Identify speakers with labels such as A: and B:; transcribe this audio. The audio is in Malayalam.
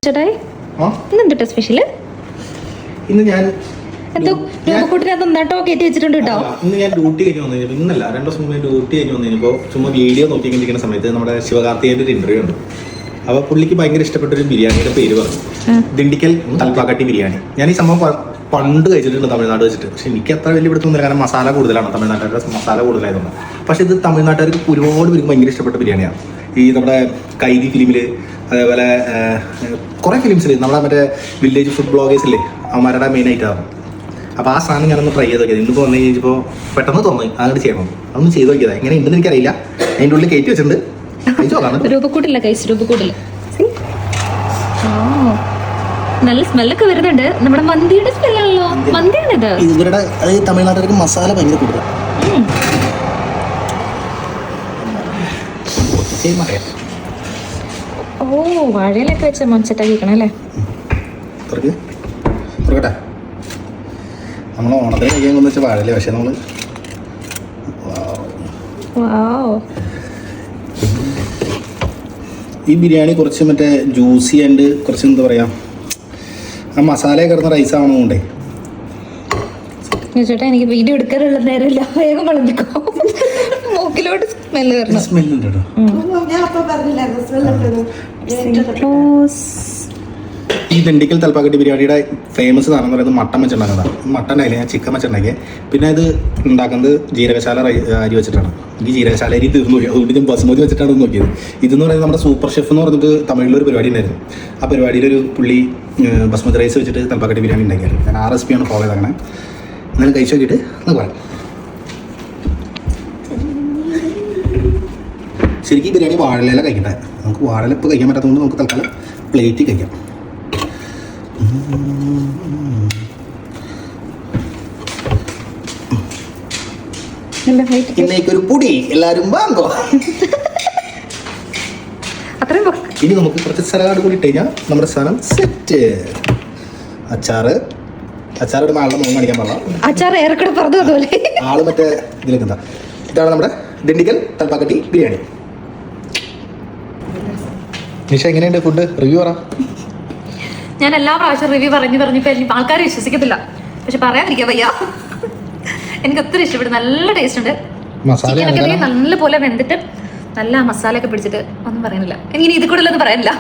A: ചേട്ടായി ഇന്നെന്താ സ്പെഷ്യല്?
B: ഇന്ന് ഞാൻ
A: എന്താട്ടോ കയറ്റി വെച്ചിട്ടുണ്ട് കേട്ടോ.
B: ഇന്ന് ഞാൻ ഡ്യൂട്ടി കഴിഞ്ഞ് വന്നു. ഇന്നല്ല 2 ദിവസം മുന്നേ ഡ്യൂട്ടി കഴിഞ്ഞ് വന്നപ്പോൾ ചുമ്മാ വീഡിയോ നോക്കിക്കൊണ്ടിരിക്കുന്ന സമയത്ത് നമ്മുടെ ശിവകാർത്തികേയന്റെ ഒരു ഇന്റർവ്യൂ ഉണ്ട്. അപ്പോൾ പുള്ളിക്ക് ഭയങ്കര ഇഷ്ടപ്പെട്ട ഒരു ബിരിയാണിയുടെ പേര് പറഞ്ഞു, ദിണ്ടിക്കൽ തൽപ്പാക്കട്ടി ബിരിയാണി. ഞാൻ ഈ സംഭവം പണ്ട് കഴിച്ചിട്ടുണ്ട് തമിഴ്നാട് വെച്ചിട്ട്. പക്ഷെ എനിക്ക് അത്ര വലിയ പിടുത്തൊന്നുമില്ല, കാരണം മസാല കൂടുതലാണ്, തമിഴ്നാട്ടുകാരുടെ മസാല കൂടുതലായതുകൊണ്ട്. പക്ഷെ ഇത് തമിഴ്നാട്ടുകാർക്ക് ഒരുപാട് പേർക്ക് ഭയങ്കര ഇഷ്ടപ്പെട്ട ബിരിയാണിയാണ്. ഈ നമ്മുടെ കൈദി ഫിലിമിൽ, അതേപോലെ കുറേ ഫിലിംസിൽ നമ്മുടെ മറ്റേ വില്ലേജ് ഫുഡ് ബ്ലോഗേഴ്സില്ലേ, അവന്മാരുടെ മെയിൻ ആയിട്ടാണ്. അപ്പോൾ ആ സാധനം ഞാനൊന്ന് ട്രൈ ചെയ്ത് നോക്കിയത്. ഇന്നിപ്പോൾ വന്നു കഴിഞ്ഞപ്പോൾ പെട്ടെന്ന് തോന്നി അങ്ങോട്ട് ചെയ്യണം. അതൊന്നും ചെയ്ത് നോക്കിയതാ. എങ്ങനെ ഉണ്ടെന്ന് എനിക്കറിയില്ല. അതിൻ്റെ ഉള്ളിൽ കയറ്റി വെച്ചിട്ടുണ്ട്.
A: രൂപക്കൂട്ടില്ല കൈസ്, രൂപക്കൂട്ടില്ല. നല്ല സ്മെല്ലൊക്കെ വരുന്നുണ്ട്. നമ്മുടെ മന്തിയുടെ സ്മെല്ലാണല്ലോ. മന്തിയാണിത്.
B: ഇവരുടെ തമിഴ്നാട്ടുകാർക്ക് മസാല ഭയങ്കര കൂടുതൽ.
A: ഓ, വാഴയിലൊക്കെ വെച്ച മൺചട്ടാക്കി വെക്കണം അല്ലേ?
B: തുറക്കട്ടെ. നമ്മൾ ഓണത്തിന് കഴിക്കാൻ കൊണ്ടു വെച്ച വാഴയില. പക്ഷെ നമ്മൾ ഈ ബിരിയാണി കുറച്ച് മറ്റേ ജ്യൂസി ആൻഡ് കുറച്ച് എന്താ പറയുക, ആ മസാല കിടന്ന റൈസ് ആവണോണ്ടേ.
A: ചേട്ടാ എനിക്ക് വീഡിയോ എടുക്കാനുള്ള നേരമില്ല, വേഗം വളർത്തിക്കോ. മൂക്കിലോട്ട് സ്മെല്ല് വരണം.
B: സ്മെല്ലുണ്ട് കേട്ടോ. ഈ ദിണ്ടിക്കൽ തൽപ്പാക്കട്ടി ബിരിയാണിയുടെ ഫേമസ് സാധനം എന്ന് പറയുന്നത് മട്ടൻ വെച്ചുണ്ടാക്കുന്നതാണ്. മട്ടൻ അല്ലേ, ഞാൻ ചിക്കൻ വെച്ചുണ്ടാക്കിയത്. പിന്നെ ഇത് ഉണ്ടാക്കുന്നത് ജീരകശാല അരി വെച്ചിട്ടാണ്. എനിക്ക് ജീരകശാല അരി തീർന്നു പോയി, അതുകൊണ്ട് ഞാൻ ബസ്മതി വെച്ചിട്ടാണ് ഇത് നോക്കിയത്. ഇതെന്ന് പറയുന്നത് നമ്മുടെ സൂപ്പർ ഷെഫ് എന്ന് പറഞ്ഞിട്ട് തമിഴിലൊരു പരിപാടി ഉണ്ടായിരുന്നു. ആ പരിപാടിയിലൊരു പുള്ളി ബസ്മതി റൈസ് വെച്ചിട്ട് തൽപ്പാക്കട്ടി ബിരിയാണി ഉണ്ടാക്കിയായിരുന്നു. ഞാൻ ആ റെസിപ്പിയാണ് ഫോളോ ചെയ്ത് അങ്ങനെ. എന്നാലും കഴിച്ചു നോക്കിയിട്ട് നമുക്ക് പറയാം. ശരിക്കും ബിരിയാണി വാഴയില കഴിക്കട്ടെ. നമുക്ക് വാഴയില ഇപ്പോൾ കഴിക്കാൻ പറ്റാത്തതുകൊണ്ട് നമുക്ക് തൽക്കാലം പ്ലേറ്റിൽ കഴിക്കാം. ഇന്നേക്കൊരു പൊടി എല്ലാരും വാങ്ങോ. ഇനി നമുക്ക് കുറച്ച് സലാഡ് കൂടി ഇട്ട് കഴിഞ്ഞാൽ നമ്മുടെ സാധനം സെറ്റ്. അച്ചാറ് ആളുടെ മുഖം കാണിക്കാൻ പാടില്ല. ആള് മറ്റേ ഇതിലേക്ക് എന്താ. ഇതാണ് നമ്മുടെ ദിണ്ടിക്കൽ തൽപ്പാക്കട്ടി ബിരിയാണി. നിഷ എങ്ങനെയുണ്ട് ഫുഡ് റിവ്യൂ പറ.
A: ഞാൻ എല്ലാ പ്രാവശ്യം റിവ്യൂ പറഞ്ഞിപ്പോ ആൾക്കാർ വിശ്വസിക്കത്തില്ല. പക്ഷെ പറയാതിരിക്കാൻ വയ്യ, എനിക്ക് ഒത്തിരി ഇഷ്ടപ്പെട്ടു. നല്ല ടേസ്റ്റ് ഉണ്ട്. ചിക്കനൊക്കെ നല്ല പോലെ വെന്തിട്ട് നല്ല മസാല ഒക്കെ പിടിച്ചിട്ട് ഒന്നും പറയാനില്ല. എനിക്ക് ഇത് കൂടുതലൊന്നും പറയാനില്ല.